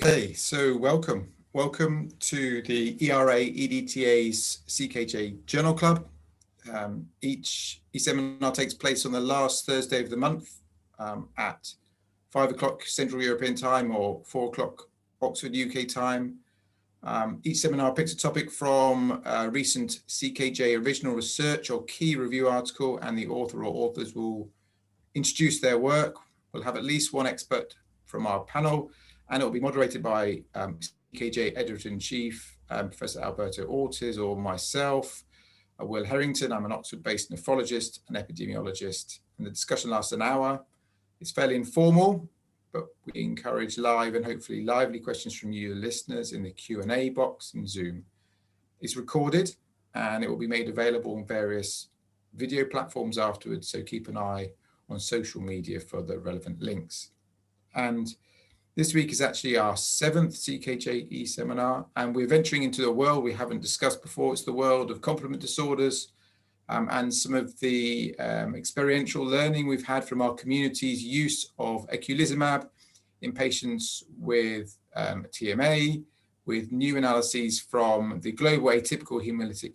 Okay, so welcome to the ERA EDTA's CKJ Journal Club. Each seminar takes place on the last Thursday of the month at 5 o'clock Central European time or 4 o'clock Oxford UK time. Each seminar picks a topic from recent CKJ original research or key review article, and the author or authors will introduce their work. We'll have at least one expert from our panel, and it will be moderated by CKJ Editor-in-Chief, Professor Alberto Ortiz, or myself, Will Herrington. I'm an Oxford-based nephrologist and epidemiologist, and the discussion lasts an hour. It's fairly informal, but we encourage live and hopefully lively questions from you, the listeners, in the Q&A box in Zoom. It's recorded, and it will be made available on various video platforms afterwards, so keep an eye on social media for the relevant links. And this week is actually our 7th CKJE seminar, and we're venturing into a world we haven't discussed before. It's the world of complement disorders, and some of the experiential learning we've had from our community's use of Eculizumab in patients with TMA, with new analyses from the Global Atypical Haemolytic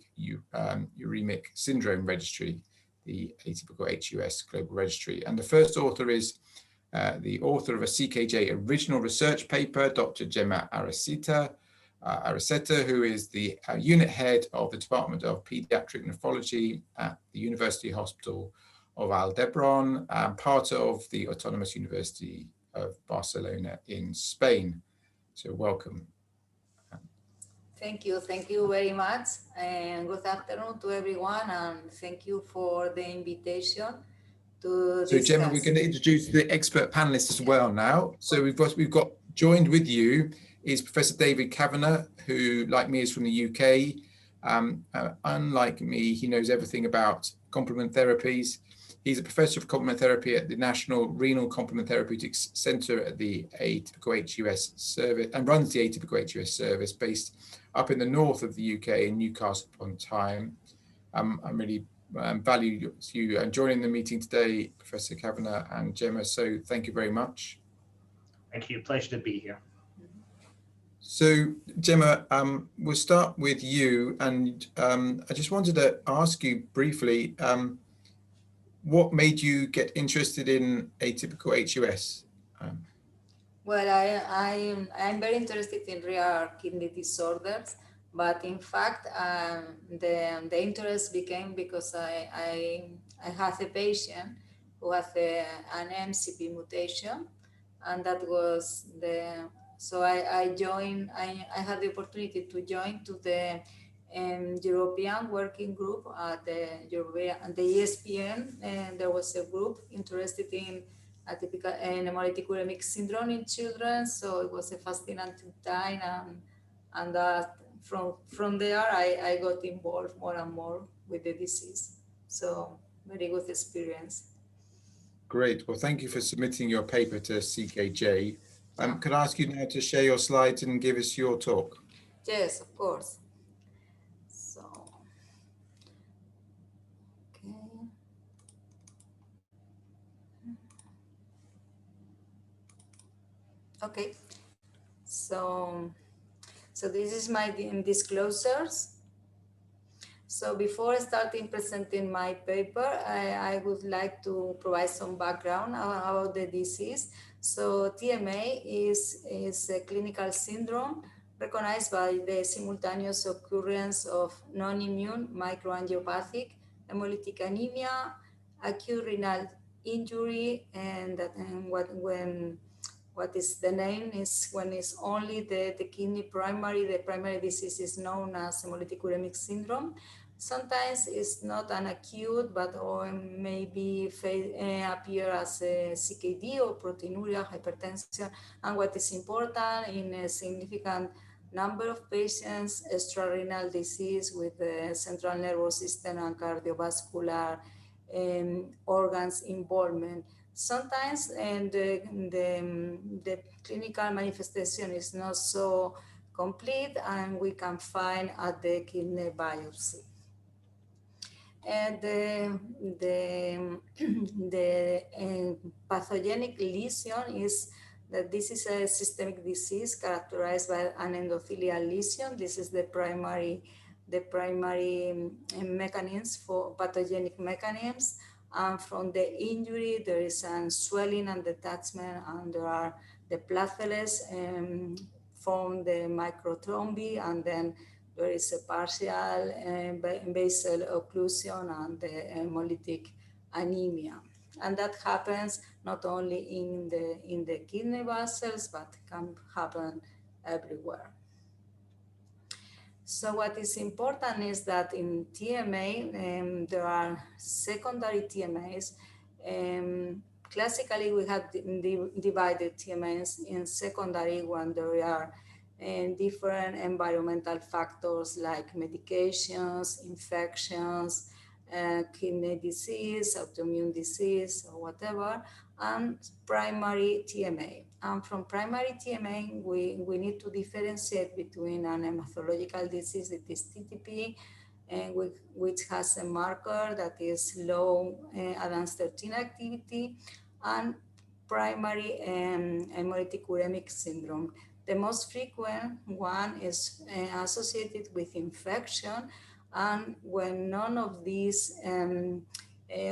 Uremic Syndrome Registry, the Atypical HUS Global Registry. And the first author is the author of a CKJ original research paper, Dr. Gema Ariceta, who is the unit head of the Department of Pediatric Nephrology at the University Hospital of Aldebaran, and part of the Autonomous University of Barcelona in Spain. So welcome. Thank you very much, and good afternoon to everyone, and thank you for the invitation. So Gemma, we're going to introduce the expert panelists as well now. So we've got joined with you is Professor David Kavanagh, who, like me, is from the UK. Unlike me, he knows everything about complement therapies. He's a professor of complement therapy at the National Renal Complement Therapeutics Centre at the Atypical HUS service, and runs the Atypical HUS service based up in the north of the UK in Newcastle upon Tyne. I really value you joining the meeting today, Professor Kavanagh and Gemma, so thank you very much. Thank you, pleasure to be here. So Gemma, we'll start with you, and I just wanted to ask you briefly, what made you get interested in atypical HUS? Well, I'm very interested in rare kidney disorders, but in fact, the interest became because I had a patient who had an MCP mutation, and that was so I had the opportunity to join to the European working group at the ESPN, and there was a group interested in atypical haemolytic uremic syndrome in children. So it was a fascinating time, and that from there I got involved more and more with the disease. So very good experience. Great. Well, thank you for submitting your paper to CKJ. Could I ask you now to share your slides and give us your talk? Yes, of course. Okay, so this is my disclosures. So before starting presenting my paper, I would like to provide some background about the disease. So TMA is a clinical syndrome recognized by the simultaneous occurrence of non-immune microangiopathic hemolytic anemia, acute renal injury, and what is the name is when it's only the kidney the primary disease is known as hemolytic uremic syndrome. Sometimes it's not an acute, but maybe appear as a CKD or proteinuria, hypertension. And what is important, in a significant number of patients, extrarenal disease with the central nervous system and cardiovascular organs involvement. Sometimes the clinical manifestation is not so complete, and we can find at the kidney biopsy. And the pathogenic lesion is that this is a systemic disease characterized by an endothelial lesion. This is the primary mechanisms for pathogenic mechanisms. And from the injury, there is a swelling and detachment, and there are the platelets form the microthrombi, and then there is a partial basal occlusion and the haemolytic anemia. And that happens not only in the kidney vessels, but can happen everywhere. So what is important is that in TMA, there are secondary TMAs. Classically, we have divided TMAs in secondary when there are different environmental factors like medications, infections, kidney disease, autoimmune disease, or whatever, and primary TMA. And from primary TMA, we need to differentiate between an hematological disease, that is TTP, and which has a marker that is low advanced 13 activity, and primary haemolytic uremic syndrome. The most frequent one is associated with infection, and when none of these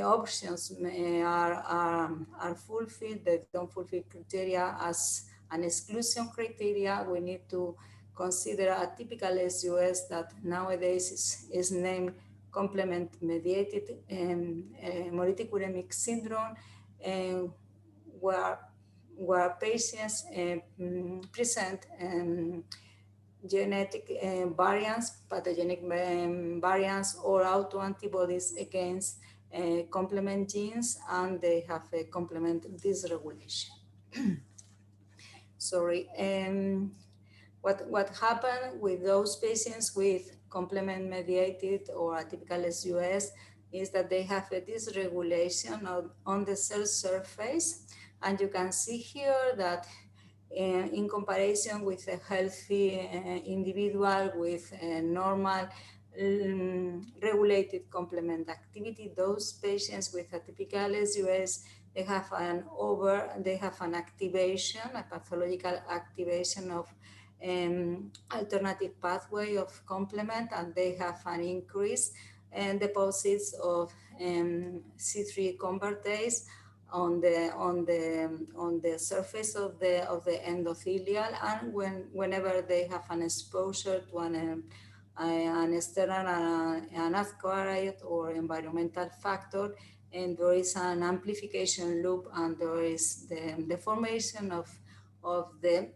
options are fulfilled, they don't fulfill criteria as an exclusion criteria, we need to consider atypical HUS that nowadays is named complement-mediated hemolytic uremic syndrome, where patients present genetic variants, pathogenic variants, or autoantibodies against complement genes, and they have a complement dysregulation. Sorry. What happened with those patients with complement-mediated or atypical HUS is that they have a dysregulation on the cell surface, and you can see here that in comparison with a healthy individual with a normal regulated complement activity, those patients with atypical HUS, they have an activation, a pathological activation of alternative pathway of complement, and they have an increase in deposits of C3 convertase on the surface of the endothelial, and whenever they have an exposure to an external anacariot or environmental factor, and there is an amplification loop, and there is the formation of the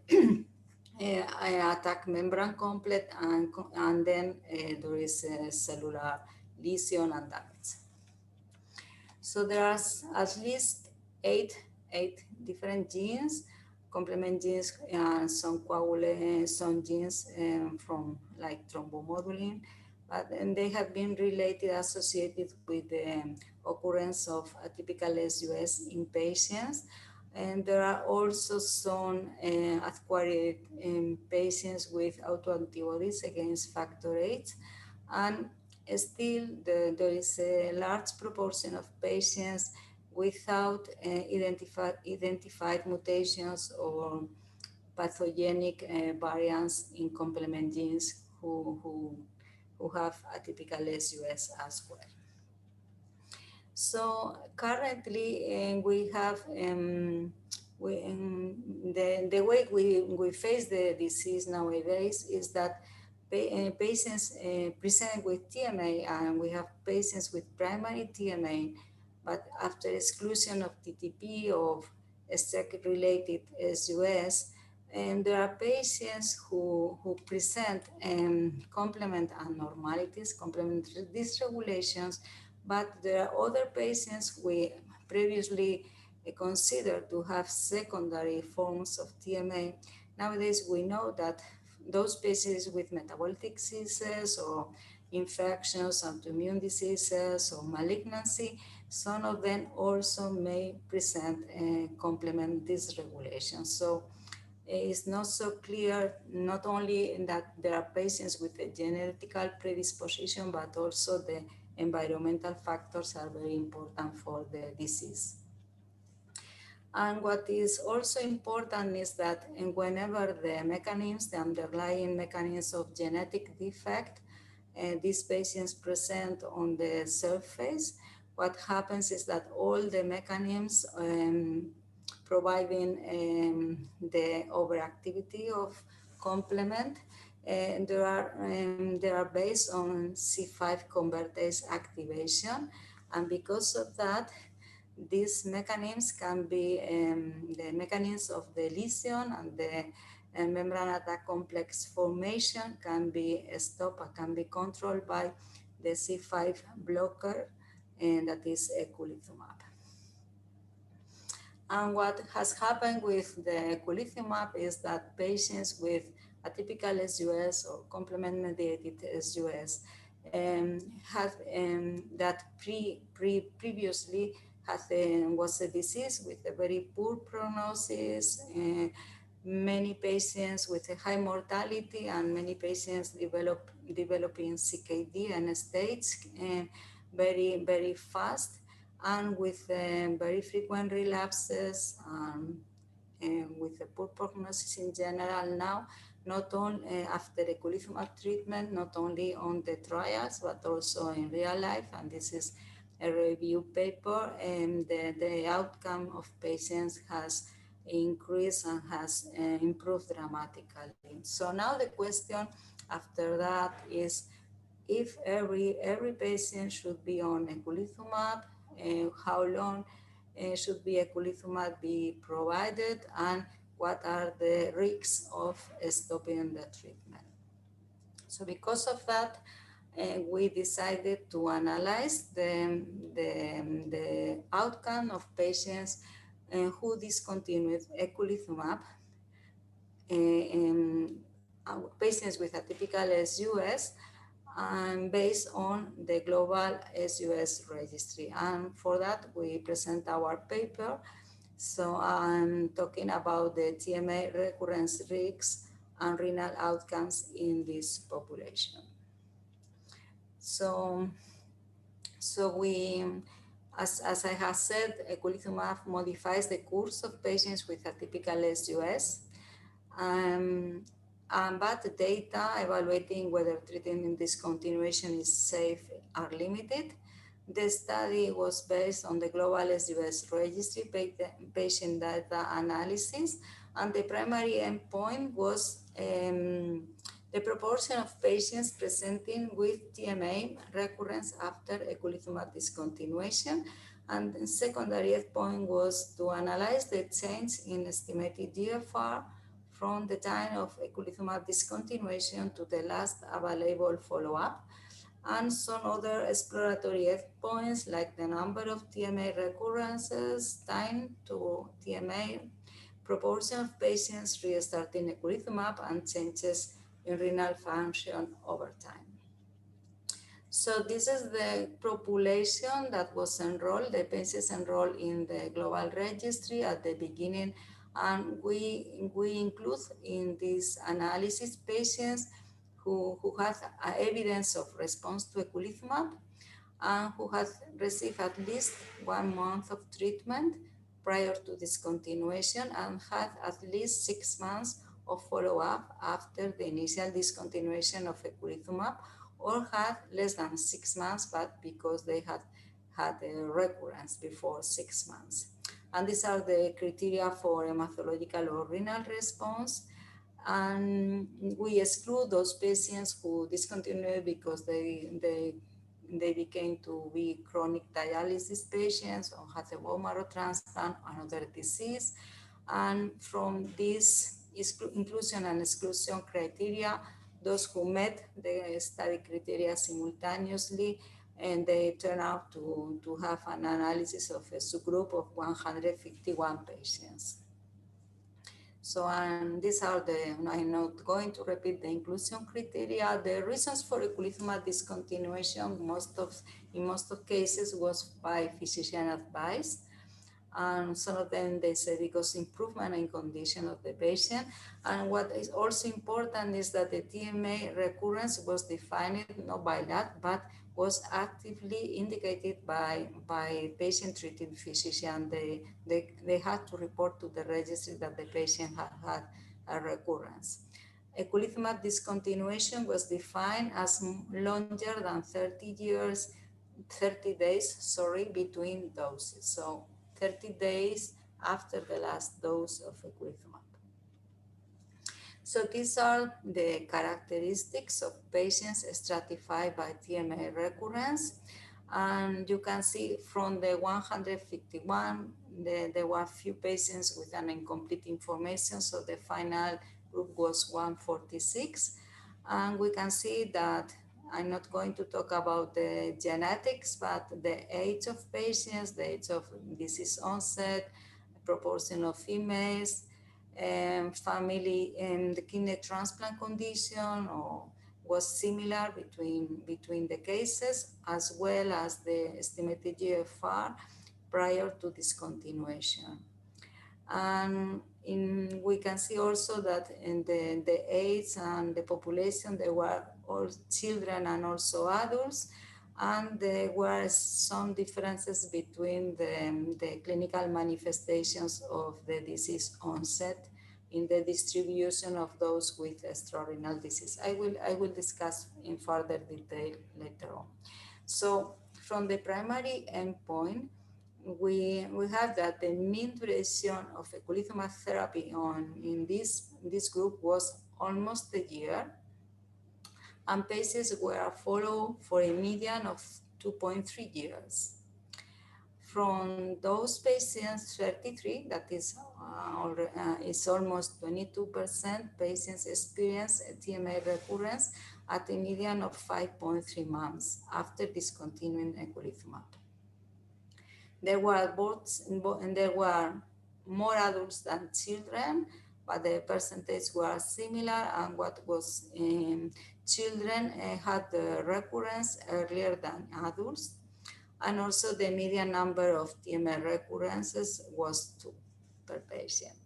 attack membrane complex, and then there is a cellular lesion and damage. So there are at least eight different genes, complement genes, and some some genes from like thrombomodulin, and they have been related, associated with the occurrence of atypical HUS in patients. And there are also some acquired patients with autoantibodies against factor VIII, and still there is a large proportion of patients without identified mutations or pathogenic variants in complement genes who have atypical HUS as well. So currently we have the way we face the disease nowadays is that patients present with TMA, and we have patients with primary TMA, but after exclusion of TTP or STEC-related HUS, and there are patients who present complement abnormalities, complement dysregulations, but there are other patients we previously considered to have secondary forms of TMA. Nowadays, we know that those patients with metabolic diseases or infections, autoimmune diseases, or malignancy, some of them also may present complement dysregulation. So it's not so clear, not only that there are patients with a genetical predisposition, but also the environmental factors are very important for the disease. And what is also important is that whenever the mechanisms, the underlying mechanisms of genetic defect, these patients present on the surface, what happens is that all the mechanisms providing the overactivity of complement, they are based on C5 convertase activation, and because of that, these mechanisms can be the mechanisms of the lesion and the membrane attack complex formation can be stopped and can be controlled by the C5 blocker, and that is Eculizumab. And what has happened with the Eculizumab is that patients with atypical HUS or complement-mediated HUS had that previously was a disease with a very poor prognosis, many patients with a high mortality, and many patients developing CKD and states very, very fast, and with very frequent relapses, with a poor prognosis in general now, not only after Eculizumab treatment, not only on the trials, but also in real life. And this is a review paper, and the outcome of patients has increased and has improved dramatically. So now the question after that is if every patient should be on Eculizumab, how long should be Eculizumab be provided, and what are the risks of stopping the treatment. So because of that, we decided to analyze the outcome of patients who discontinued Eculizumab, patients with atypical HUS, and based on the global HUS registry. And for that, we present our paper. So I'm talking about the TMA recurrence risks and renal outcomes in this population. So we, as I have said, Eculizumab modifies the course of patients with atypical HUS. But the data evaluating whether treatment discontinuation is safe are limited. The study was based on the global HUS registry patient data analysis, and the primary endpoint was the proportion of patients presenting with TMA recurrence after Eculizumab discontinuation. And the secondary endpoint was to analyze the change in estimated GFR from the time of Eculizumab discontinuation to the last available follow-up, and some other exploratory endpoints like the number of TMA recurrences, time to TMA, proportion of patients restarting Eculizumab, and changes in renal function over time. So this is the population that was enrolled, the patients enrolled in the global registry at the beginning. And we include in this analysis patients who have evidence of response to Eculizumab and who have received at least 1 month of treatment prior to discontinuation and had at least 6 months of follow-up after the initial discontinuation of Eculizumab, or had less than 6 months, but because they had had a recurrence before 6 months. And these are the criteria for hematological or renal response. And we exclude those patients who discontinued because they became to be chronic dialysis patients or had a bone marrow transplant or another disease. And from this inclusion and exclusion criteria, those who met the study criteria simultaneously, and they turn out to have an analysis of a subgroup of 151 patients. So, and these are I'm not going to repeat the inclusion criteria. The reasons for Eculizumab discontinuation, in most of cases, was by physician advice. And some of them, they say because improvement in condition of the patient. And what is also important is that the TMA recurrence was defined not by that, but was actively indicated by patient-treating physician. They had to report to the registry that the patient had a recurrence. Eculizumab discontinuation was defined as longer than 30 days, between doses. So 30 days after the last dose of eculizumab. So these are the characteristics of patients stratified by TMA recurrence. And you can see from the 151, there were few patients with an incomplete information. So the final group was 146. And we can see that I'm not going to talk about the genetics, but the age of patients, the age of disease onset, proportion of females, family in the kidney transplant condition, or was similar between the cases, as well as the estimated GFR prior to discontinuation. And we can see also that in the age and the population, there were all children and also adults, and there were some differences between the clinical manifestations of the disease onset in the distribution of those with extrarenal disease. I will discuss in further detail later on. So from the primary endpoint, we have that the mean duration of eculizumab therapy in this group was almost a year, and patients were followed for a median of 2.3 years. From those patients, 33, that is almost 22% patients experience a TMA recurrence at a median of 5.3 months after discontinuing eculizumab. There were more adults than children, but the percentage were similar, and what was children had the recurrence earlier than adults. And also the median number of TMA recurrences was 2 per patient.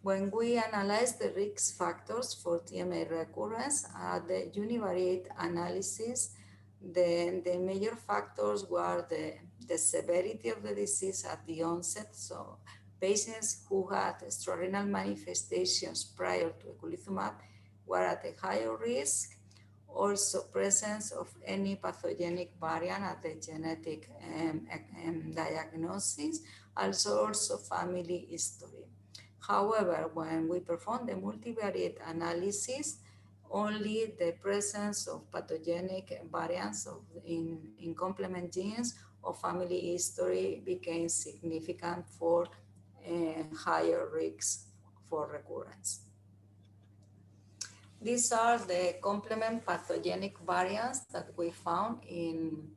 When we analyze the risk factors for TMA recurrence, the univariate analysis, the major factors were the severity of the disease at the onset. So patients who had extrarenal manifestations prior to eculizumab were at a higher risk. Also presence of any pathogenic variant at the genetic diagnosis, also family history. However, when we perform the multivariate analysis, only the presence of pathogenic variants in complement genes or family history became significant for higher risks for recurrence. These are the complement pathogenic variants that we found in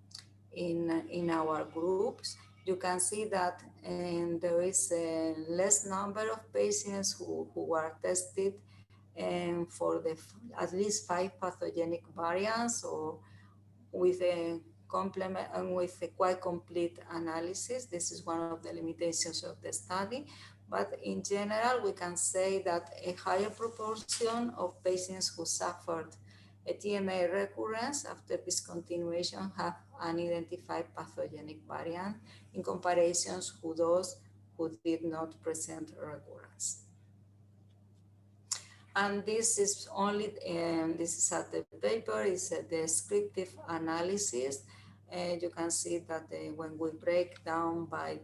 our groups. You can see that there is a less number of patients who were tested for at least 5 pathogenic variants, or with a complement and with a quite complete analysis. This is one of the limitations of the study. But in general, we can say that a higher proportion of patients who suffered a TMA recurrence after discontinuation have unidentified pathogenic variant in comparison to those who did not present recurrence. And this is only, this is at the paper, is a descriptive analysis. You can see that when we break down by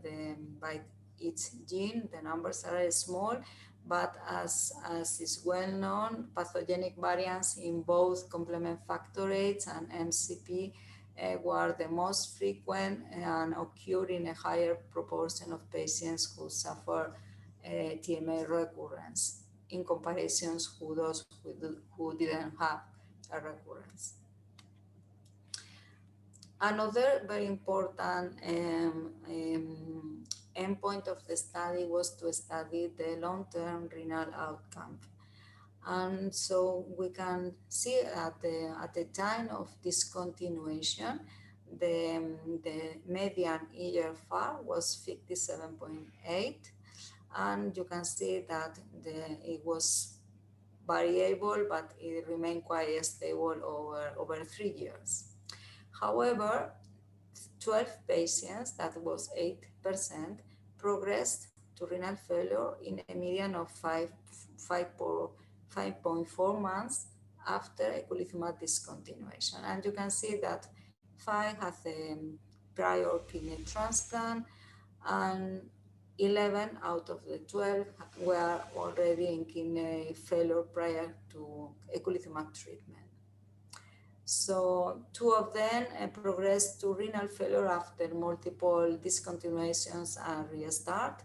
each gene, the numbers are small, but as is well known, pathogenic variants in both complement factor VIII and MCP were the most frequent and occur in a higher proportion of patients who suffer TMA recurrence in comparison to those who didn't have a recurrence. Another very important endpoint of the study was to study the long-term renal outcome. And so we can see at the time of discontinuation, the median EGFR was 57.8. And you can see that it was variable, but it remained quite stable over 3 years. However, 12 patients, that was 8%, progressed to renal failure in a median of 5.4 months after eculizumab discontinuation. And you can see that 5 had a prior kidney transplant, and 11 out of the 12 were already in kidney failure prior to eculizumab treatment. So 2 of them progressed to renal failure after multiple discontinuations and restart.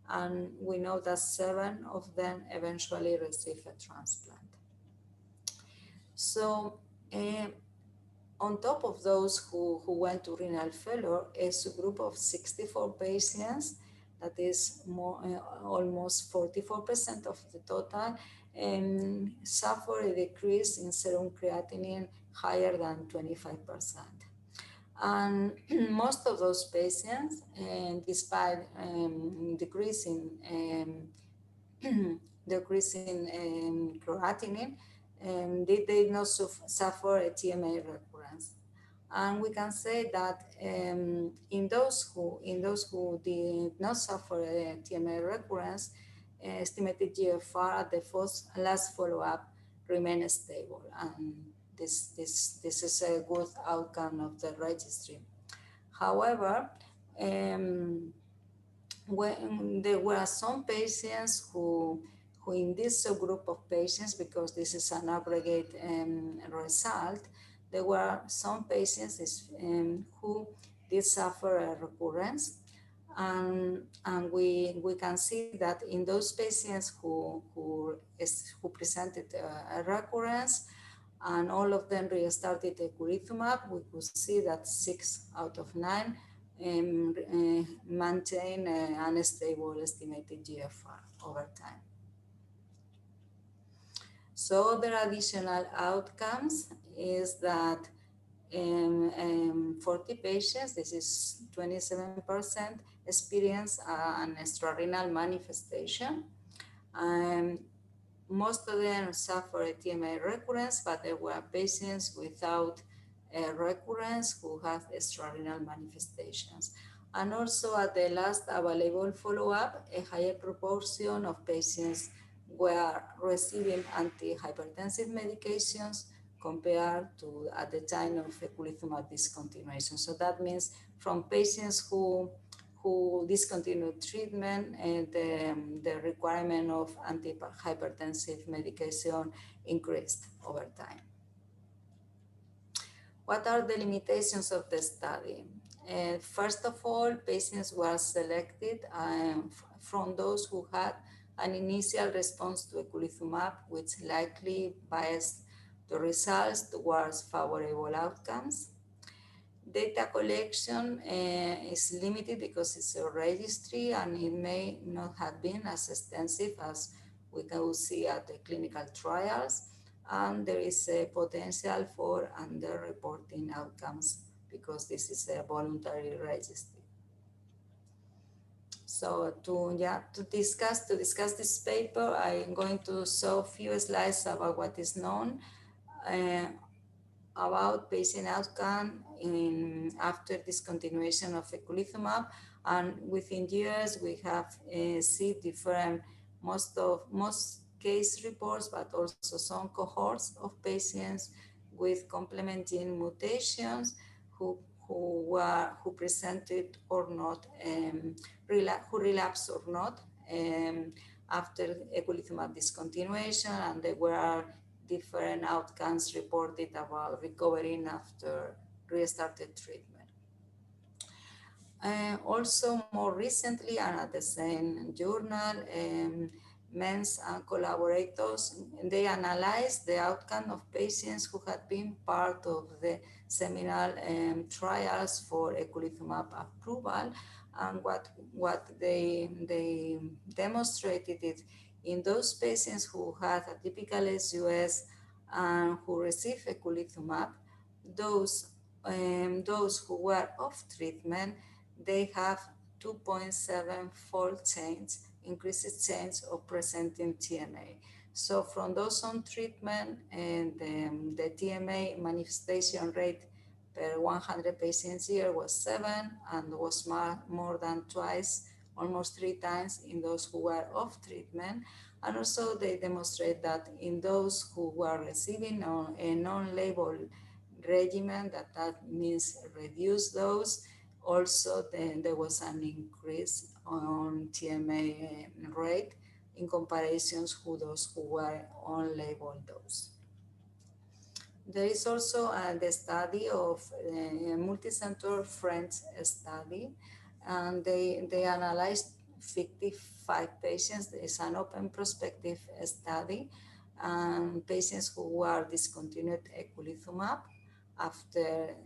And we know that 7 of them eventually received a transplant. So on top of those who went to renal failure, a subgroup of 64 patients, that is almost 44% of the total, suffer a decrease in serum creatinine higher than 25%. And most of those patients, despite decreasing creatinine, they did not suffer a TMA recurrence. And we can say that in those who did not suffer a TMA recurrence, estimated GFR at the last follow-up remained stable. And this is a good outcome of the registry. However, when there were some patients who in this subgroup of patients, because this is an aggregate result, there were some patients who did suffer a recurrence. And we can see that in those patients who presented a recurrence, and all of them restarted eculizumab, we could see that 6 out of 9 maintain an unstable estimated GFR over time. So other additional outcomes is that 40 patients, this is 27%, experience an extrarenal manifestation. Most of them suffer a TMA recurrence, but there were patients without a recurrence who had extrarenal manifestations. And also at the last available follow-up, a higher proportion of patients were receiving antihypertensive medications compared to at the time of eculizumab discontinuation. So that means from patients who discontinued treatment, and the requirement of antihypertensive medication increased over time. What are the limitations of the study? First of all, patients were selected from those who had an initial response to eculizumab, which likely biased the results towards favorable outcomes. Data collection is limited because it's a registry, and it may not have been as extensive as we can see at the clinical trials. And there is a potential for underreporting outcomes because this is a voluntary registry. So to discuss this paper, I'm going to show a few slides about what is known about patient outcome after discontinuation of eculizumab. And within years, we have seen different, most case reports, but also some cohorts of patients with complement gene mutations who presented or not, who relapsed or not after eculizumab discontinuation, and there were different outcomes reported about recovering after restarted treatment. Also more recently, and at the same journal, Menz and collaborators, they analyzed the outcome of patients who had been part of the seminal trials for eculizumab approval. And what they demonstrated is in those patients who had atypical HUS and who received eculizumab, those who were off treatment, they have 2.7-fold change, increased change of presenting TMA. So from those on treatment, and the TMA manifestation rate per 100 patients year was 7 and was more than twice, almost 3 times in those who were off treatment. And also they demonstrate that in those who were receiving a non-label regimen, that means reduced dose, also then there was an increase on TMA rate in comparisons with those who were on label dose. There is also the study of a multicenter French study, and they analyzed 55 patients. It's an open prospective study, patients who were discontinued Eculizumab after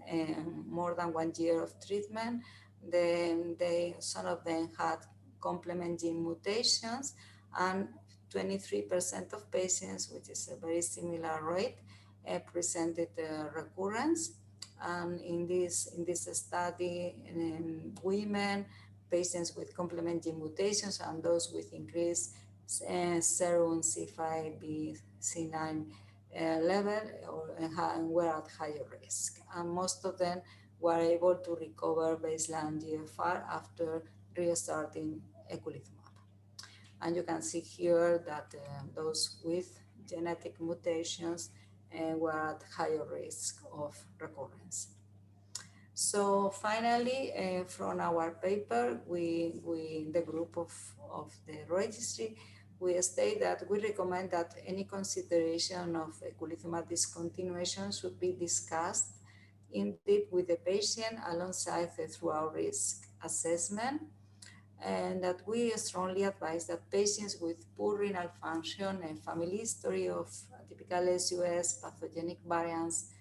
more than 1 year of treatment. Then some of them had complement gene mutations, and 23% of patients, which is a very similar rate, presented recurrence. And in this study, women, patients with complement gene mutations, and those with increased serum C5b-C9 level were at higher risk. And most of them were able to recover baseline GFR after restarting Eculizumab. And you can see here that those with genetic mutations were at higher risk of recurrence. So finally, from our paper, the group of the registry, we state that we recommend that any consideration of Eculizumab discontinuation should be discussed in depth with the patient alongside the throughout risk assessment, and that we strongly advise that patients with poor renal function and family history of atypical HUS, pathogenic variants,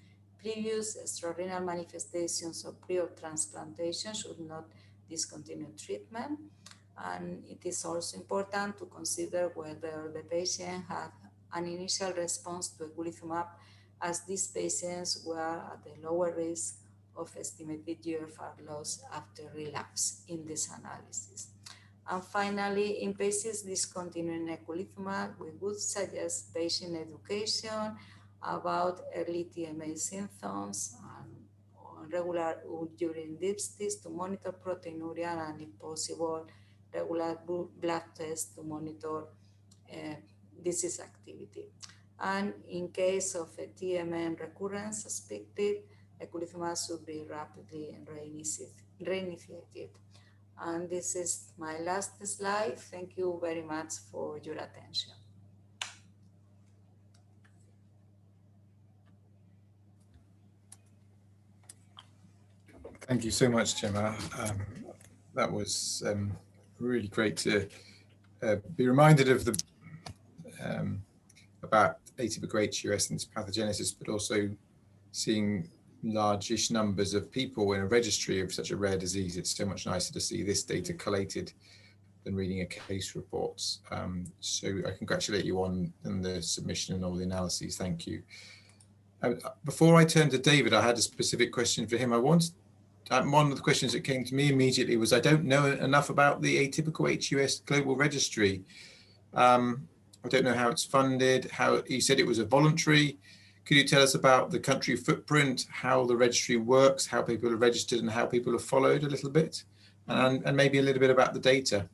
previous extrarenal manifestations of pre-transplantation should not discontinue treatment. And it is also important to consider whether the patient had an initial response to Eculizumab, as these patients were at a lower risk of estimated GFR loss after relapse in this analysis. And finally, in patients discontinuing Eculizumab, we would suggest patient education about early TMA symptoms and regular urine dipstick to monitor proteinuria, and if possible, regular blood tests to monitor disease activity. And in case of a TMA recurrence suspected, Eculizumab should be rapidly reinitiated. And this is my last slide. Thank you very much for your attention. Thank you so much, Gema. That was really great to be reminded of the about atypical HUS and its pathogenesis, but also seeing large-ish numbers of people in a registry of such a rare disease. It's so much nicer to see this data collated than reading a case reports. So I congratulate you on the submission and all the analyses. Thank you. Before I turn to David, I had a specific question for him. One of the questions that came to me immediately was, I don't know enough about the Atypical HUS Global Registry. I don't know how it's funded, how you said it was a voluntary. Could you tell us about the country footprint, how the registry works, how people are registered and how people are followed a little bit, and maybe a little bit about the data?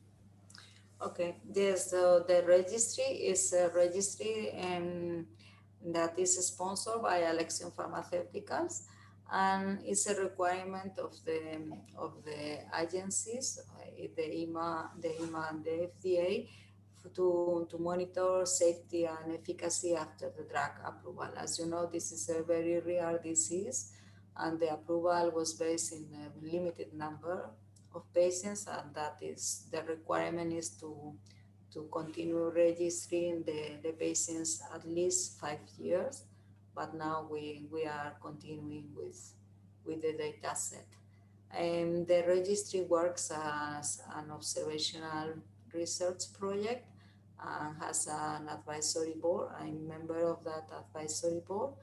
Okay, yes, so the registry is a registry that is sponsored by Alexion Pharmaceuticals, and it's a requirement of the agencies, the EMA and the FDA, to monitor safety and efficacy after the drug approval. As you know, this is a very rare disease, and the approval was based in a limited number of patients, and that is the requirement is to continue registering the patients at least 5 years. But now we are continuing with the data set. And the registry works as an observational research project and has an advisory board. I'm a member of that advisory board.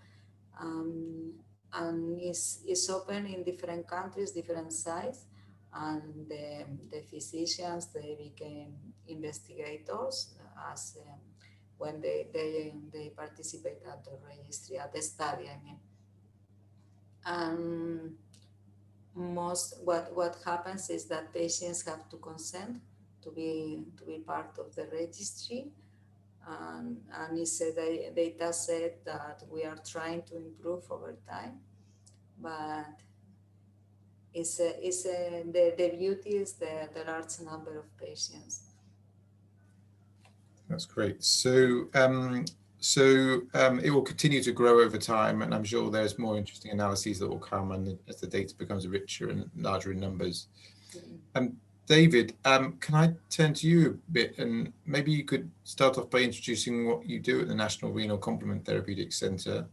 And is open in different countries, different sites. And the physicians, they became investigators as when they participate at the registry, at the study, I mean. And what happens is that patients have to consent to be part of the registry, and it's a data set that we are trying to improve over time, but the beauty is the large number of patients. That's great. So it will continue to grow over time, and I'm sure there's more interesting analyses that will come as the data becomes richer and larger in numbers. David, can I turn to you a bit, and maybe you could start off by introducing what you do at the National Renal Complement Therapeutics Centre,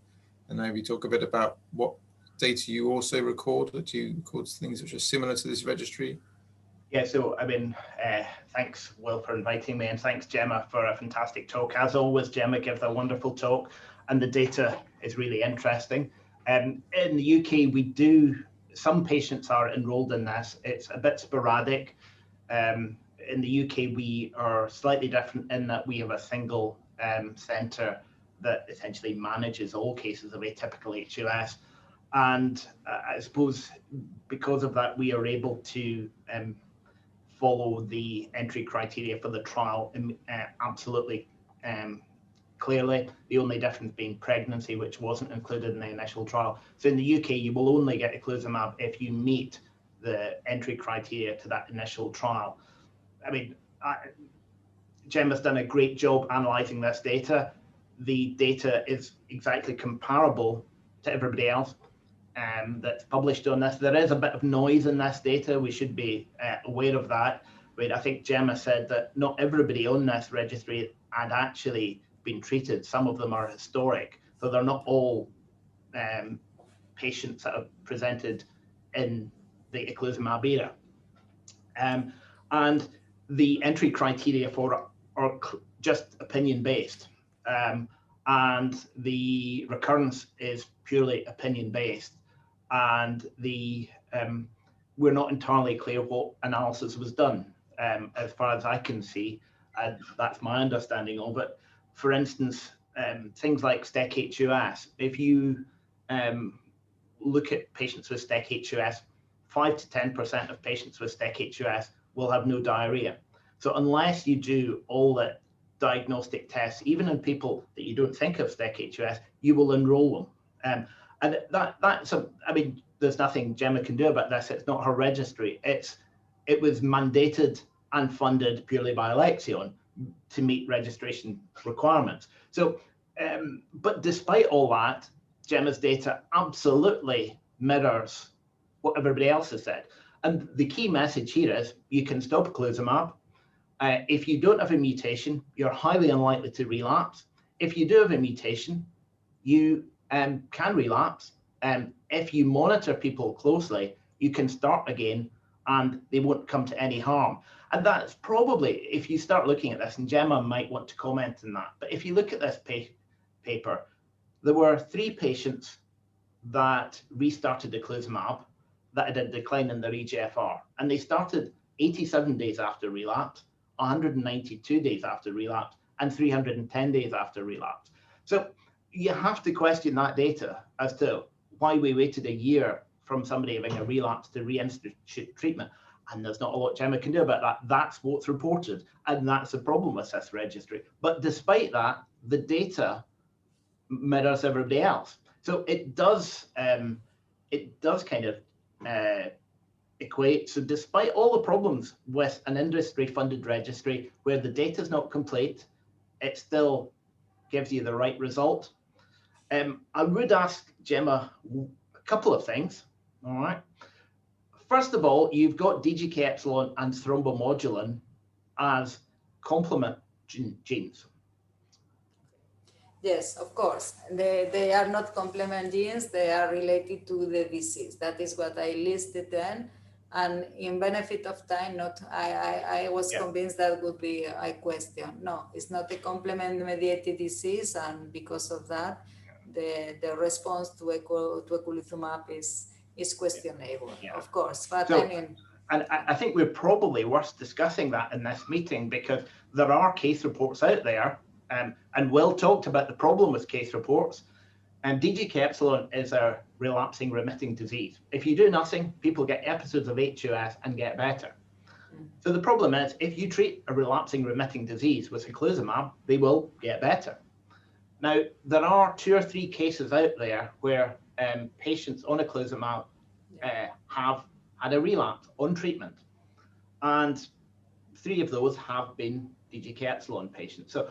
and maybe talk a bit about what data you also record, that you record things which are similar to this registry. Yeah, so I mean, thanks, Will, for inviting me, and thanks, Gema, for a fantastic talk. As always, Gema gives a wonderful talk, and the data is really interesting. In the UK, some patients are enrolled in this. It's a bit sporadic. In the UK, we are slightly different in that we have a single centre that essentially manages all cases of atypical HUS. And I suppose because of that, we are able to follow the entry criteria for the trial absolutely clearly, the only difference being pregnancy, which wasn't included in the initial trial. So in the UK, you will only get Eculizumab if you meet the entry criteria to that initial trial. I mean, Gema's done a great job analysing this data. The data is exactly comparable to everybody else that's published on this. There is a bit of noise in this data. We should be aware of that. But I think Gema said that not everybody on this registry had actually been treated. Some of them are historic, so they're not all patients that have presented in the Eculizumab era. And the entry criteria for are just opinion-based. And the recurrence is purely opinion-based. And we're not entirely clear what analysis was done, as far as I can see. That's my understanding of it. For instance, things like STEC HUS, if you look at patients with STEC HUS, 5 to 10% of patients with STEC HUS will have no diarrhea. So unless you do all the diagnostic tests, even in people that you don't think of STEC HUS, you will enroll them. And I mean, there's nothing Gema can do about this. It's not her registry. It was mandated and funded purely by Alexion to meet registration requirements. So, but despite all that, Gema's data absolutely mirrors what everybody else has said. And the key message here is you can stop Eculizumab. If you don't have a mutation, you're highly unlikely to relapse. If you do have a mutation, you can relapse. If you monitor people closely, you can start again and they won't come to any harm. And that's probably, if you start looking at this, and Gema might want to comment on that, but if you look at this paper, there were 3 patients that restarted Eculizumab that had a decline in their EGFR, and they started 87 days after relapse, 192 days after relapse, and 310 days after relapse. So you have to question that data as to why we waited a year from somebody having a relapse to reinstitute treatment. And there's not a lot Gema can do about that. That's what's reported. And that's the problem with this registry. But despite that, the data mirrors everybody else. So it does kind of equate. So despite all the problems with an industry-funded registry where the data is not complete, it still gives you the right result. I would ask Gema a couple of things, all right? First of all, you've got DGK epsilon and thrombomodulin as complement genes. Yes, of course. They are not complement genes, they are related to the disease. That is what I listed then. And in benefit of time, I was convinced that would be a question. No, it's not a complement-mediated disease, and because of that, the response to Eculizumab is questionable, of course. But so, I mean, and I think we're probably worth discussing that in this meeting, because there are case reports out there And Will talked about the problem with case reports. And DGK epsilon is a relapsing remitting disease. If you do nothing, people get episodes of HUS and get better. So the problem is, if you treat a relapsing remitting disease with Eculizumab, they will get better. Now, there are 2 or 3 cases out there where patients on Eculizumab have had a relapse on treatment. And 3 of those have been DGK epsilon patients. So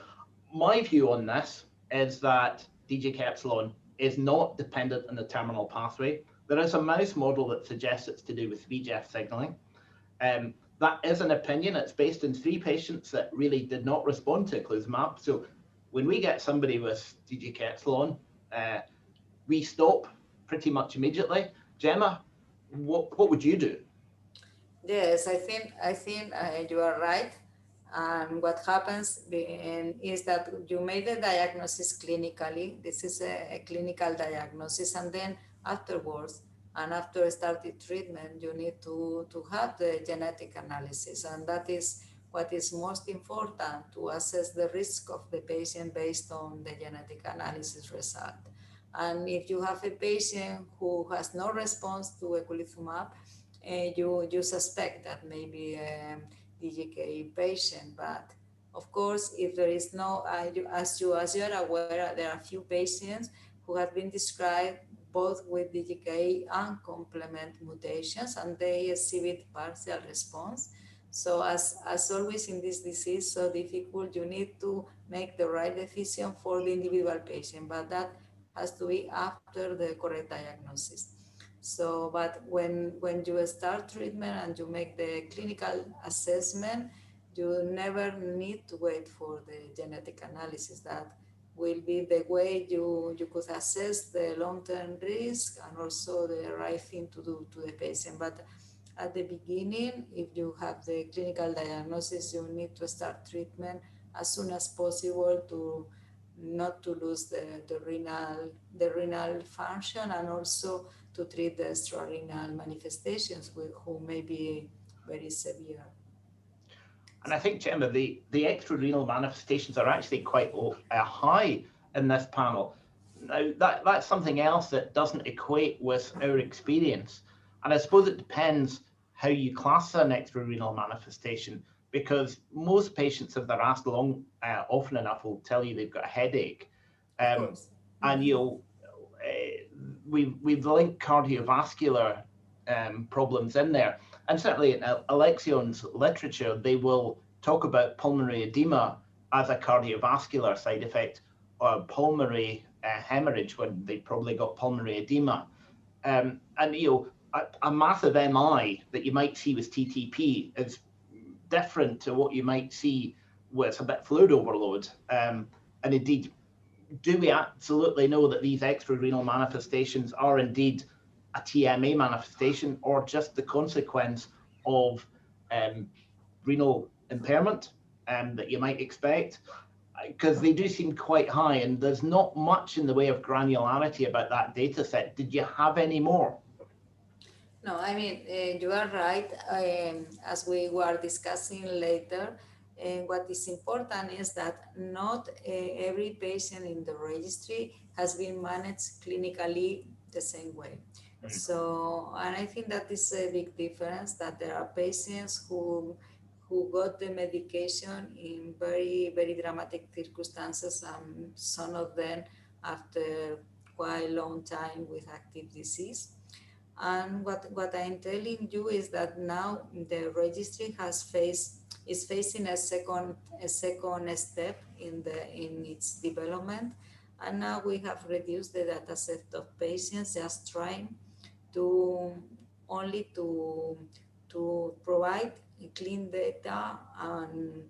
my view on this is that DGK epsilon is not dependent on the terminal pathway. There is a mouse model that suggests it's to do with VEGF signaling. That is an opinion. It's based in 3 patients that really did not respond to Eculizumab. So when we get somebody with DGK epsilon, we stop pretty much immediately. Gema, what would you do? Yes, I think you are right. And what happens is that you made the diagnosis clinically. This is a clinical diagnosis, and then afterwards, and after starting treatment, you need to have the genetic analysis, and that is what is most important, to assess the risk of the patient based on the genetic analysis result. And if you have a patient who has no response to Eculizumab, you suspect that maybe a DGK patient, but of course, if there is no, as you are aware, there are few patients who have been described both with DGK and complement mutations, and they exhibit partial response. So as always in this disease, so difficult, you need to make the right decision for the individual patient, but that has to be after the correct diagnosis. So, but when you start treatment and you make the clinical assessment, you never need to wait for the genetic analysis. That will be the way you could assess the long-term risk and also the right thing to do to the patient. But at the beginning, if you have the clinical diagnosis, you need to start treatment as soon as possible to not to lose the renal function, and also to treat the extrarenal manifestations who may be very severe. And I think, Gemma, the extrarenal manifestations are actually quite high in this panel. Now, that's something else that doesn't equate with our experience. And I suppose it depends how you class an extrarenal manifestation, because most patients, if they're asked often enough, will tell you they've got a headache. And we've linked cardiovascular problems in there. And certainly in Alexion's literature, they will talk about pulmonary edema as a cardiovascular side effect, or pulmonary hemorrhage when they probably got pulmonary edema. And a massive MI that you might see with TTP is different to what you might see with a bit of fluid overload. And indeed, do we absolutely know that these extrarenal manifestations are indeed a TMA manifestation, or just the consequence of renal impairment that you might expect? Because they do seem quite high, and there's not much in the way of granularity about that data set. Did you have any more? No, I mean, you are right. As we were discussing later, what is important is that not every patient in the registry has been managed clinically the same way. So, and I think that is a big difference, that there are patients who got the medication in very, very dramatic circumstances, and some of them after quite a long time with active disease. And what I'm telling you is that now the registry is facing a second step in its development, and now we have reduced the data set of patients, just trying to provide clean data and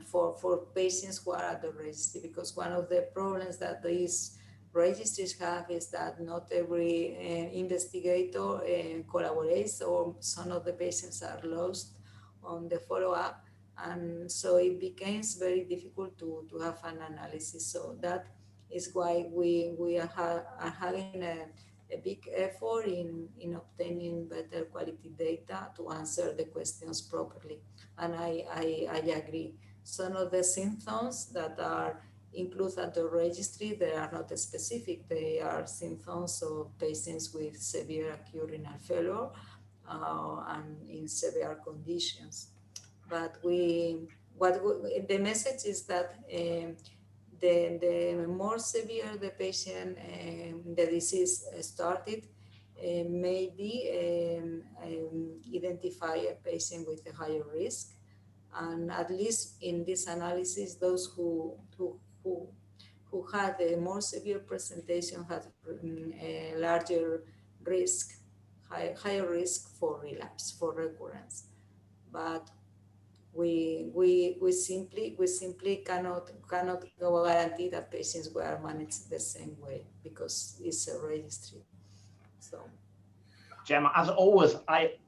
for patients who are at the registry, because one of the problems that these registries have is that not every investigator collaborates, or some of the patients are lost on the follow-up, and so it becomes very difficult to have an analysis. So that is why we are having a big effort in obtaining better quality data to answer the questions properly. And I agree some of the symptoms that are included at the registry, they are not specific. They are symptoms of patients with severe acute renal failure and in severe conditions. But the message is that the more severe the patient, the disease started, maybe identify a patient with a higher risk. And at least in this analysis, those who had a more severe presentation had a larger risk, higher risk for relapse, for recurrence. But we simply cannot guarantee that patients were managed the same way because it's a registry. So, Gema, as always, I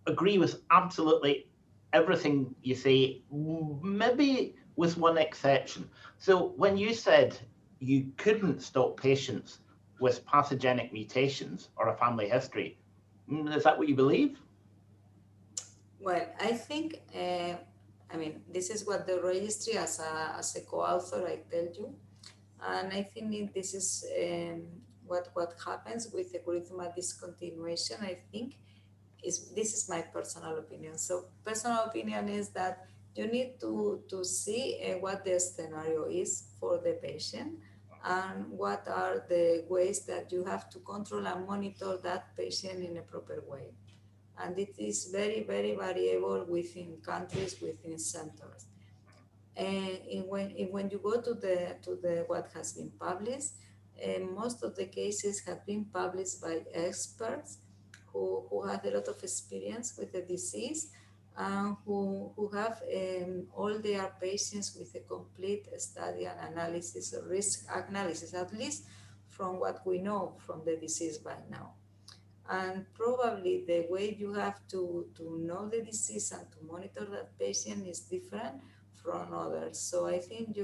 agree with absolutely everything you say, maybe with one exception. So when you said you couldn't stop patients with pathogenic mutations or a family history, is that what you believe? Well, I think, I mean, this is what the registry, as a co-author, I tell you, and I think this is what happens with Eculizumab discontinuation. I think this is my personal opinion. So personal opinion is that you need to see what the scenario is for the patient and what are the ways that you have to control and monitor that patient in a proper way. And it is very, very variable within countries, within centers. And when you go to the what has been published, most of the cases have been published by experts who have a lot of experience with the disease and who have all their patients with a complete study and analysis, or risk analysis, at least from what we know from the disease by now. And probably the way you have to know the disease and to monitor that patient is different from others. So I think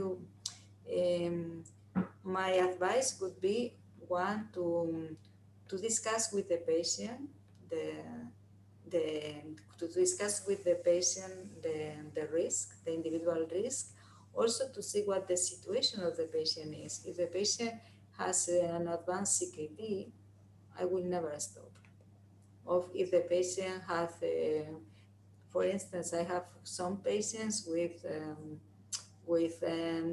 my advice would be, one, to discuss with the patient to discuss with the patient the risk, the individual risk. Also to see what the situation of the patient is. If the patient has an advanced CKD, I will never stop. Or if the patient has, for instance, I have some patients with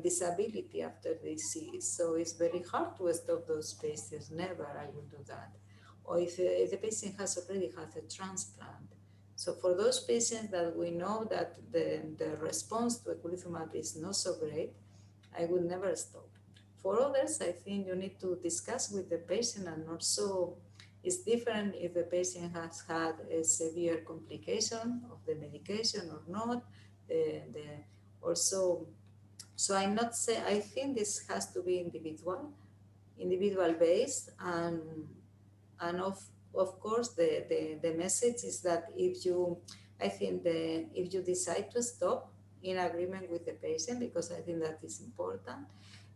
disability after disease, so it's very hard to stop those patients. Never I will do that. Or if the patient has already had a transplant. So for those patients that we know that the response to Eculizumab is not so great, I will never stop. For others, I think you need to discuss with the patient, and also it's different if the patient has had a severe complication of the medication or not. Also, so I'm not saying, I think this has to be individual based, and of course the message is that if you decide to stop in agreement with the patient, because I think that is important,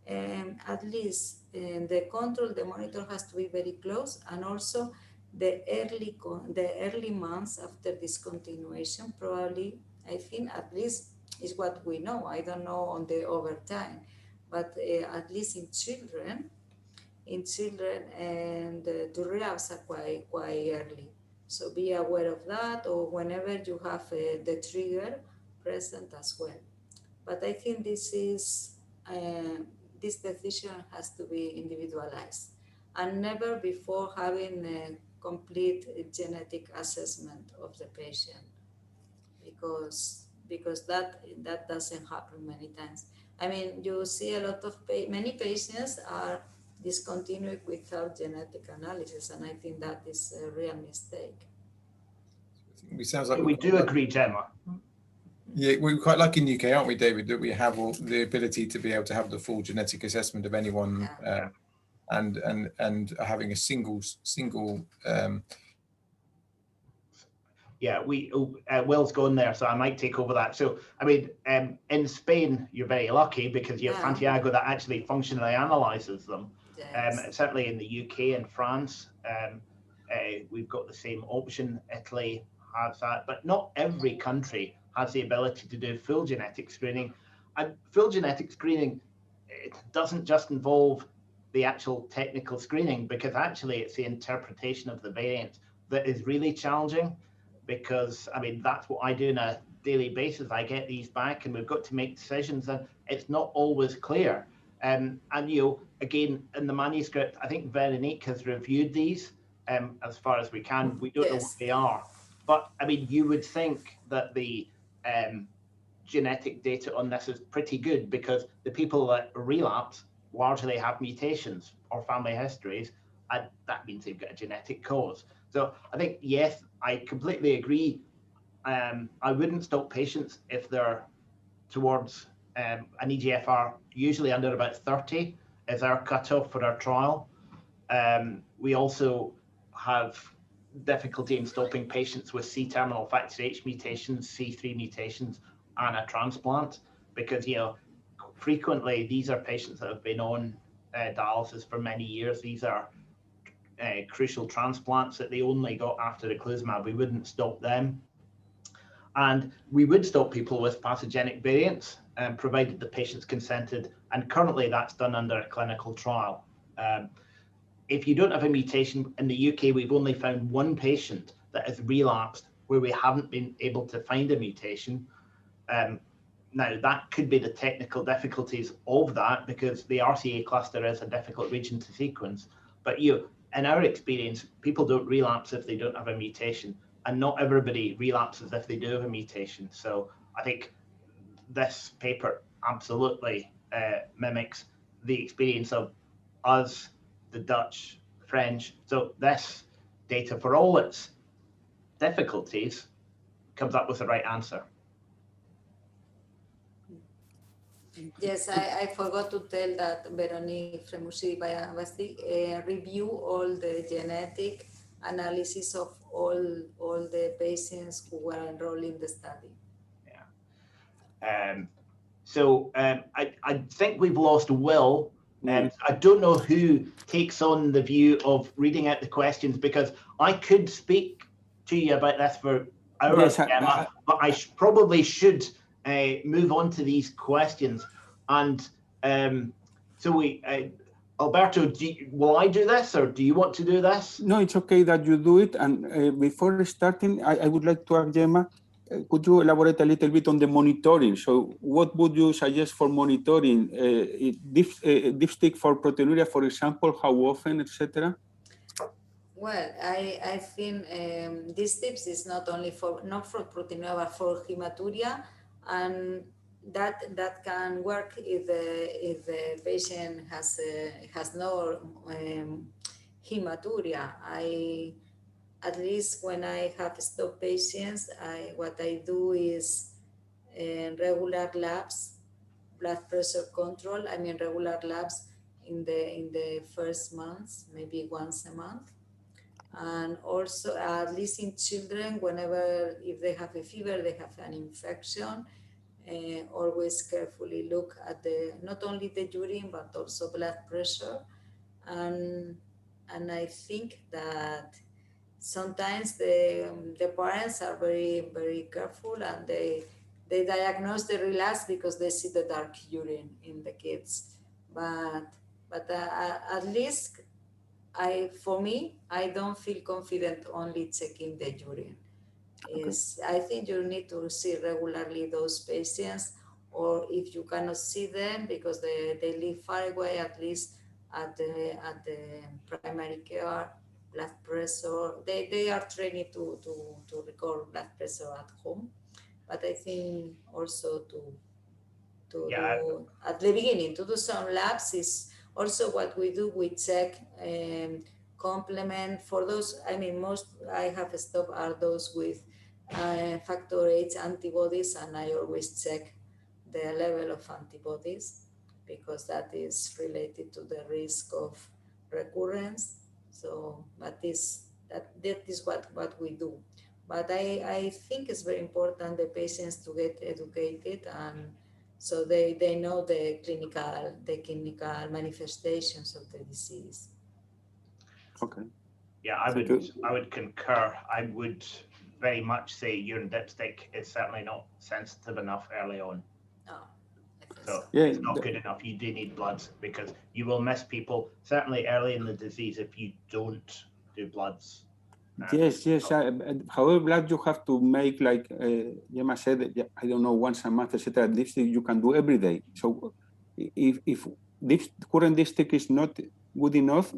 at least the control, the monitor has to be very close, and also the early months after discontinuation, probably, I think at least is what we know. I don't know on the overtime, but at least in children, and to relapse quite early. So be aware of that, or whenever you have the trigger present as well. But I think this decision has to be individualized, and never before having a complete genetic assessment of the patient, because that doesn't happen many times. I mean, you see a lot of many patients are discontinued without genetic analysis, and I think that is a real mistake. We sounds like we do agree, Gema. Yeah, we're quite lucky in the UK, aren't we, David, that we have all the ability to be able to have the full genetic assessment of anyone, and having a single. Yeah, Will's gone there, so I might take over that. So, I mean, in Spain, you're very lucky because you have Santiago that actually functionally analyzes them. Yes. Certainly in the UK and France, we've got the same option. Italy has that, but not every country has the ability to do full genetic screening. And full genetic screening, it doesn't just involve the actual technical screening, because actually it's the interpretation of the variant that is really challenging. Because I mean, that's what I do on a daily basis. I get these back and we've got to make decisions, and it's not always clear. And you know, again, in the manuscript, I think Veronique has reviewed these as far as we can. We don't know what they are, but I mean, you would think that the genetic data on this is pretty good, because the people that relapse largely have mutations or family histories, and that means they've got a genetic cause. So I think, yes, I completely agree. I wouldn't stop patients if they're towards an EGFR, usually under about 30 is our cutoff for our trial. We also have difficulty in stopping patients with C-terminal factor H mutations, C3 mutations, and a transplant, because, you know, frequently these are patients that have been on dialysis for many years. These are crucial transplants that they only got after Eculizumab. We wouldn't stop them. And we would stop people with pathogenic variants, provided the patient's consented. And currently that's done under a clinical trial. If you don't have a mutation, in the UK, we've only found one patient that has relapsed where we haven't been able to find a mutation. Now, that could be the technical difficulties of that, because the RCA cluster is a difficult region to sequence. But you know, in our experience, people don't relapse if they don't have a mutation, and not everybody relapses if they do have a mutation. So I think this paper absolutely mimics the experience of us, the Dutch, French. So this data, for all its difficulties, comes up with the right answer. Yes, I forgot to tell that Veronique Fremushi-Bayabasti review all the genetic analysis of all the patients who were enrolled in the study. Yeah. I think we've lost Will. I don't know who takes on the view of reading out the questions, because I could speak to you about this for hours, Gemma, but I probably should move on to these questions. And so Alberto, will I do this, or do you want to do this? No, it's okay that you do it. And before starting, I would like to ask Gema, could you elaborate a little bit on the monitoring? So what would you suggest for monitoring? Dipstick for proteinuria, for example, how often, etc.? Well, I think these tips is not only for proteinuria, but for hematuria, and that can work if the patient has no hematuria. At least when I have stopped patients, what I do is regular labs, blood pressure control. I mean regular labs in the first months, maybe once a month. And also, at least in children, whenever, if they have a fever, they have an infection, always carefully look at not only the urine, but also blood pressure. And I think that sometimes the parents are very, very careful, and they diagnose the relapse because they see the dark urine in the kids. But at least for me, I don't feel confident only checking the urine. I think you need to see regularly those patients, or if you cannot see them because they live far away, at least at the primary care, blood pressure. They are trained to record blood pressure at home, but I think also to do at the beginning to do some labs is also what we do. We check complement for those. I mean, most I have stopped are those with factor H antibodies, and I always check the level of antibodies because that is related to the risk of recurrence. So, that is what we do. But I think it's very important the patients to get educated, and so they know the clinical manifestations of the disease. Okay. Yeah, I would concur. I would very much say urine dipstick is certainly not sensitive enough early on. No, I think So so. Yeah, it's not good enough. You do need bloods because you will miss people certainly early in the disease if you don't do bloods. yes. However, blood you have to make, like Gema said, I don't know, once a month, etc. Dipstick you can do every day. So if this current dipstick is not good enough,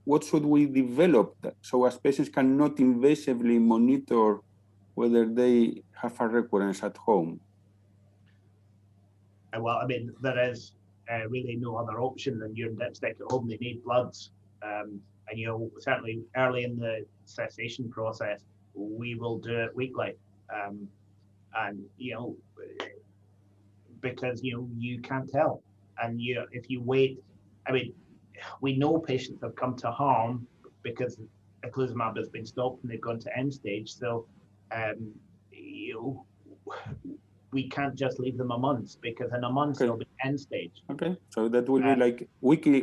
what should we develop so as patients cannot invasively monitor whether they have a recurrence at home? Well, I mean, there is really no other option than urine dipstick at home. They need bloods. And, you know, certainly early in the cessation process, we will do it weekly. And, you know, because, you know, you can't tell. And if you wait, I mean, we know patients have come to harm because Eculizumab has been stopped and they've gone to end stage. So, you know, we can't just leave them a month because in a month they'll be end stage. Okay, so that will be like weekly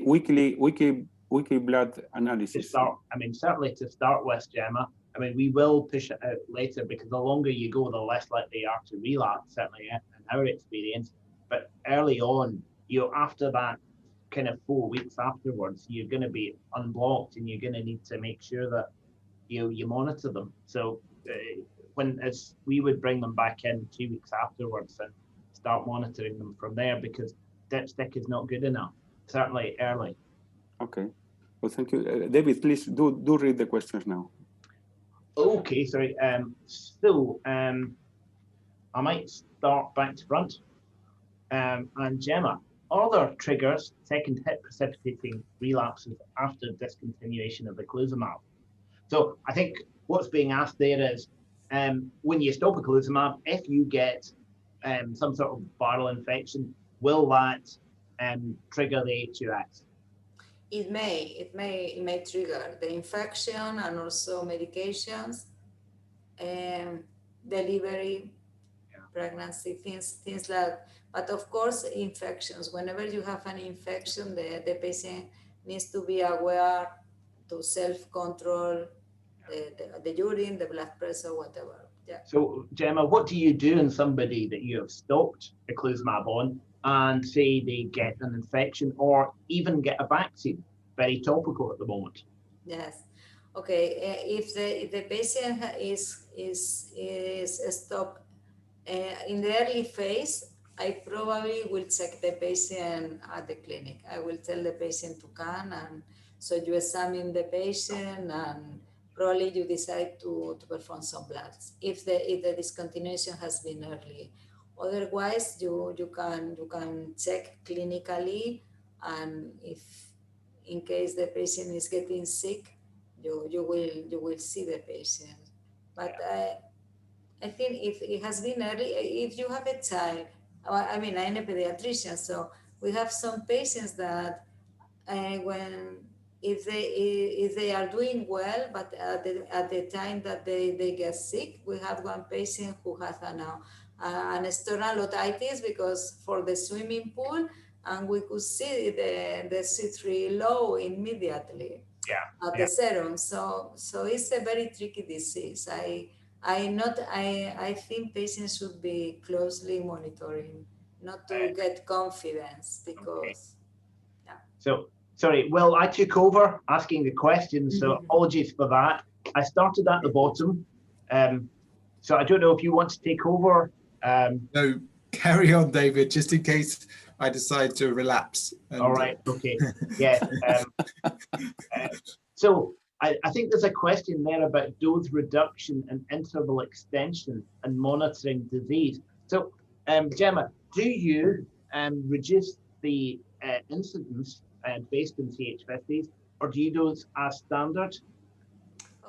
blood analysis. To start, I mean, certainly to start with, Gema. I mean, we will push it out later because the longer you go, the less likely you are to relapse, certainly in our experience. But early on, you know, after that kind of 4 weeks afterwards, you're going to be unblocked and you're going to need to make sure that you monitor them. So as we would bring them back in 2 weeks afterwards and start monitoring them from there because dipstick is not good enough, certainly early. Okay, well, thank you. David, please do read the questions now. Okay, sorry. I might start back to front. And Gema, are there triggers, second hit precipitating relapses after discontinuation of Eculizumab? So I think what's being asked there is, when you stop Eculizumab, if you get some sort of viral infection, will that trigger the HUS? It may trigger the infection and also medications, delivery, pregnancy, things like. But of course, infections. Whenever you have an infection, the patient needs to be aware to self-control the urine, the blood pressure, whatever. Yeah. So, Gema, what do you do in somebody that you have stopped Eculizumab on and say they get an infection or even get a vaccine? Very topical at the moment. Yes. Okay. If the patient is stopped in the early phase, I probably will check the patient at the clinic. I will tell the patient to come, and so you examine the patient and probably you decide to perform some bloods if the discontinuation has been early. Otherwise, you can check clinically, and if in case the patient is getting sick, you will see the patient. But I think if it has been early, if you have a child, I mean, I'm a pediatrician, so we have some patients that if they are doing well, but at the time that they get sick, we have one patient who has an external otitis because for the swimming pool, and we could see the C3 low immediately at the serum. So it's a very tricky disease. I think patients should be closely monitoring, not to get confidence because, So, sorry, well, I took over asking the questions, so apologies for that. I started at the bottom. So I don't know if you want to take over. No, carry on, David, just in case I decide to relapse. And, all right, okay, yes. So I think there's a question there about dose reduction and interval extension and monitoring disease. So, Gema, do you reduce the incidence based on CH50s, or do you do those as standard?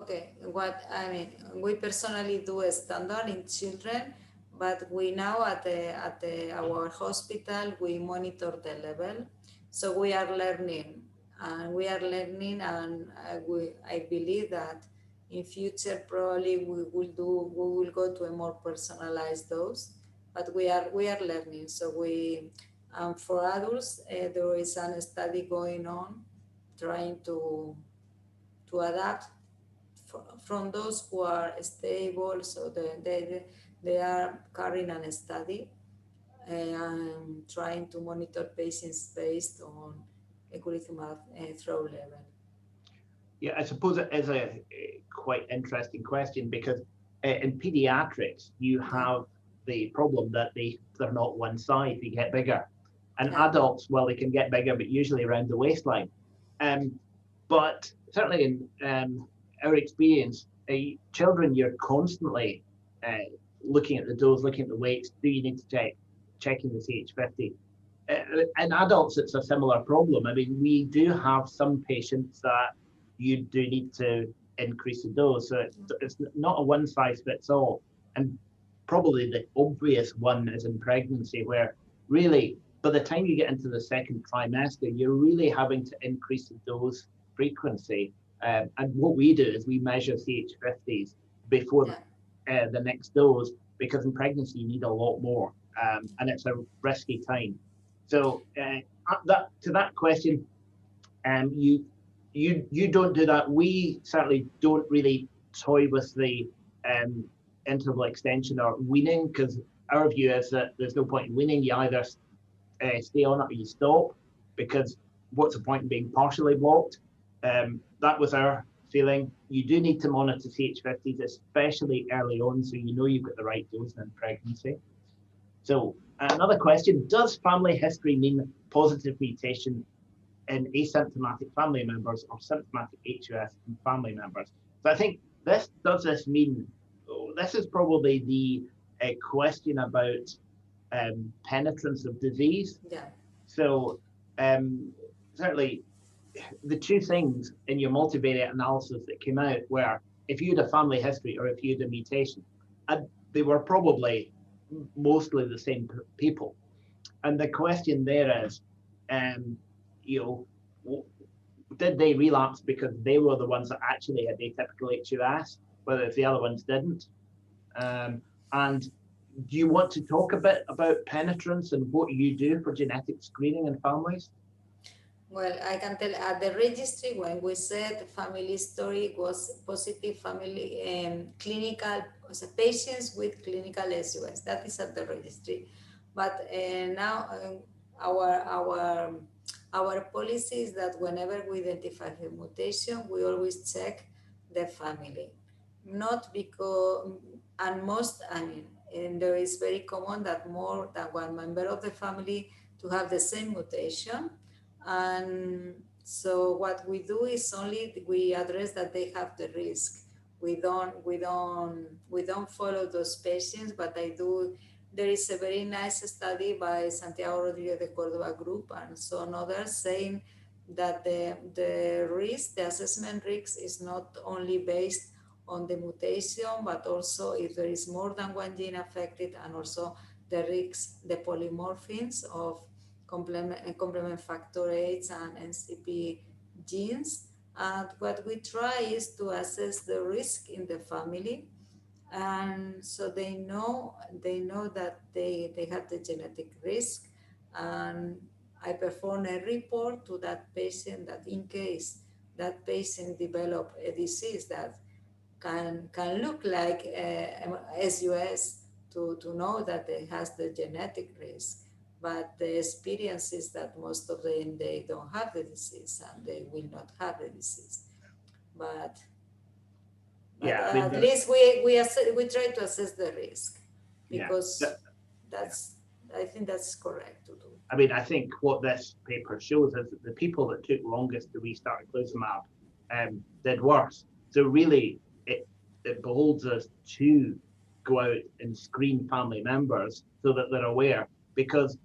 Okay, what I mean, we personally do a standard in children, but we now at our hospital we monitor the level, so we are learning, and I believe that in future probably we will go to a more personalized dose, but we are learning. So for adults there is a study going on trying to adapt from those who are stable, so they are carrying a study and trying to monitor patients based on Eculizumab throw level. Yeah, I suppose it is a quite interesting question because in pediatrics, you have the problem that they're not one size, they get bigger. And adults, well, they can get bigger, but usually around the waistline. But certainly in our experience, children, you're constantly looking at the dose, looking at the weights. Do you need to checking the CH50? In adults, it's a similar problem. I mean, we do have some patients that you do need to increase the dose. So it's not a one size fits all. And probably the obvious one is in pregnancy, where really, by the time you get into the second trimester, you're really having to increase the dose frequency. And what we do is we measure CH50s before the next dose, because in pregnancy you need a lot more, and it's a risky time. So to that question, you don't do that. We certainly don't really toy with the interval extension or weaning, because our view is that there's no point in weaning. You either stay on it or you stop, because what's the point in being partially blocked? That was our feeling. You do need to monitor CH50s, especially early on, so you know you've got the right dose in pregnancy. So another question, does family history mean positive mutation in asymptomatic family members or symptomatic HUS in family members? So I think does this mean, this is probably the question about penetrance of disease. Yeah. So certainly the two things in your multivariate analysis that came out were if you had a family history or if you had a mutation, and they were probably mostly the same people. And the question there is, did they relapse because they were the ones that actually had atypical HUS, whether if the other ones didn't? And do you want to talk a bit about penetrance and what you do for genetic screening in families? Well, I can tell at the registry, when we said family history was positive family clinical, so patients with clinical HUS, that is at the registry. But now our policy is that whenever we identify a mutation, we always check the family. Not because, and there is very common that more than one member of the family to have the same mutation. And so what we do is only we address that they have the risk. We don't follow those patients, but there is a very nice study by Santiago Rodriguez de Cordova group and so others saying that the risk, the assessment risk is not only based on the mutation, but also if there is more than one gene affected, and also the risk, the polymorphins of complement factor 8 and NCP genes. And what we try is to assess the risk in the family, and so they know that they have the genetic risk. And I perform a report to that patient that in case that patient develop a disease that can look like SUS, to know that it has the genetic risk. But the experience is that most of them, they don't have the disease and they will not have the disease. But yeah, at least we try to assess the risk, because I think that's correct to do. I mean, I think what this paper shows is that the people that took longest to restart Eculizumab did worse. So really, it beholds us to go out and screen family members so that they're aware, because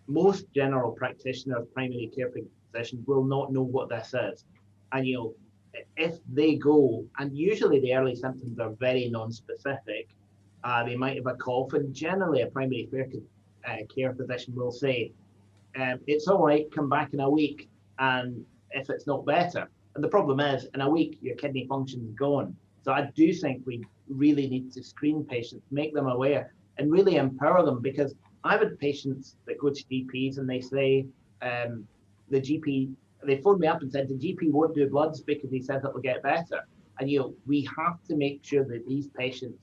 most general practitioners, primary care physicians will not know what this is. And if they go, and usually the early symptoms are very non-specific, they might have a cough, and generally a primary care physician will say, it's all right, come back in a week, and if it's not better. And the problem is, in a week, your kidney function is gone. So I do think we really need to screen patients, make them aware, and really empower them, because I've had patients that go to GPs and they say, the GP, they phoned me up and said the GP won't do bloods because he says it will get better. And we have to make sure that these patients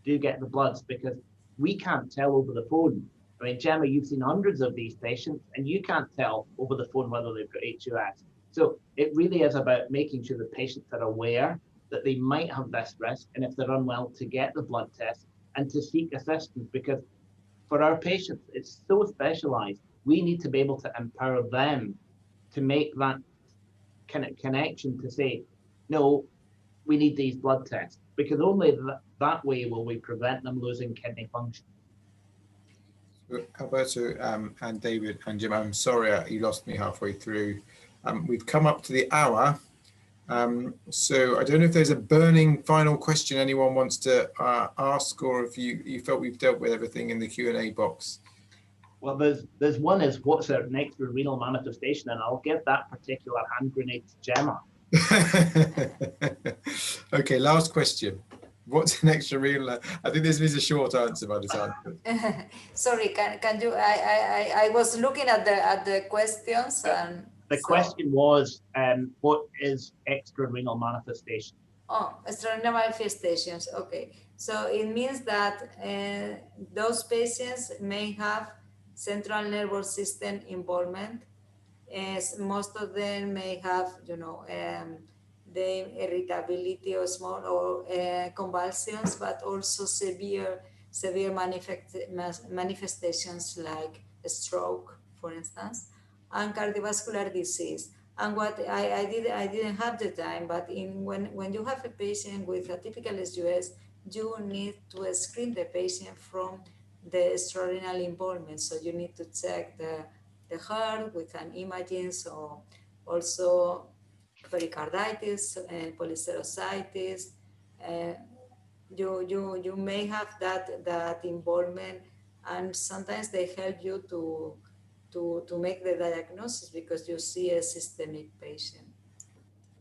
do get the bloods, because we can't tell over the phone. I mean, Gemma, you've seen hundreds of these patients, and you can't tell over the phone whether they've got HUS. So it really is about making sure that patients are aware that they might have this risk, and if they're unwell, to get the blood test and to seek assistance, because for our patients, it's so specialized. We need to be able to empower them to make that kind of connection to say, no, we need these blood tests, because only that way will we prevent them losing kidney function. Alberto and David and Jim, I'm sorry you lost me halfway through. We've come up to the hour. So I don't know if there's a burning final question anyone wants to ask, or if you felt we've dealt with everything in the Q&A box. Well, there's one is, what's our next renal manifestation? And I'll give that particular hand grenade to Gemma. Okay, last question. What's an extrarenal? I think this is a short answer by the time. Sorry, can you? I was looking at the questions, and the question was, what is extrarenal manifestation? Oh, extrarenal manifestations. Okay, so it means that those patients may have central nervous system involvement, as most of them may have, the irritability or small or convulsions, but also severe manifestations like a stroke, for instance, and cardiovascular disease. And what I didn't have the time, but when you have a patient with atypical HUS, you need to screen the patient from the extrarenal involvement. So you need to check the heart with an imaging, so also pericarditis and polycerositis. You may have that involvement, and sometimes they help you to make the diagnosis because you see a systemic patient.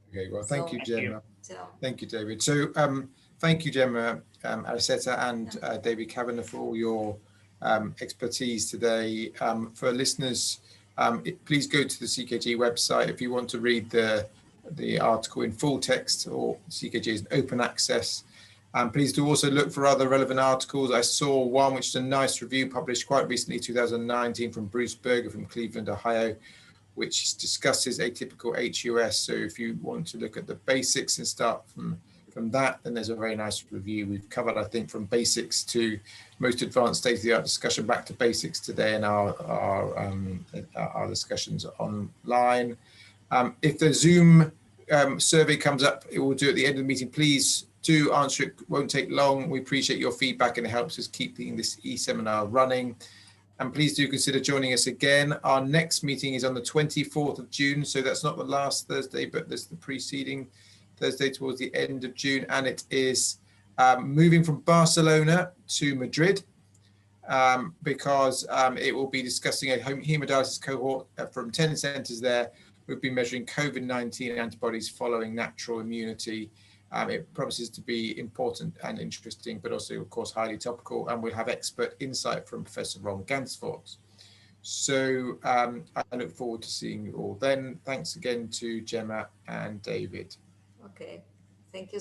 Okay, well, thank you, Gemma. So, thank you, David. So thank you, Gema Ariceta and David Kavanagh, for all your expertise today. For listeners, please go to the CKJ website if you want to read the article in full text, or CKJ is open access. Please do also look for other relevant articles. I saw one which is a nice review published quite recently, 2019, from Bruce Berger from Cleveland, Ohio, which discusses atypical HUS. So if you want to look at the basics and start from that, then there's a very nice review. We've covered, I think, from basics to most advanced state-of-the-art discussion back to basics today in our discussions online. If the Zoom survey comes up, it will do at the end of the meeting. Please do answer it. It won't take long. We appreciate your feedback, and it helps us keeping this e-seminar running. And please do consider joining us again. Our next meeting is on the 24th of June. So that's not the last Thursday, but that's the preceding Thursday towards the end of June. And it is moving from Barcelona to Madrid, because it will be discussing a hemodialysis cohort from 10 centers there. We've been measuring COVID-19 antibodies following natural immunity. It promises to be important and interesting, but also, of course, highly topical. And we'll have expert insight from Professor Ron Gansfort. So I look forward to seeing you all then. Thanks again to Gemma and David. okay, thank you.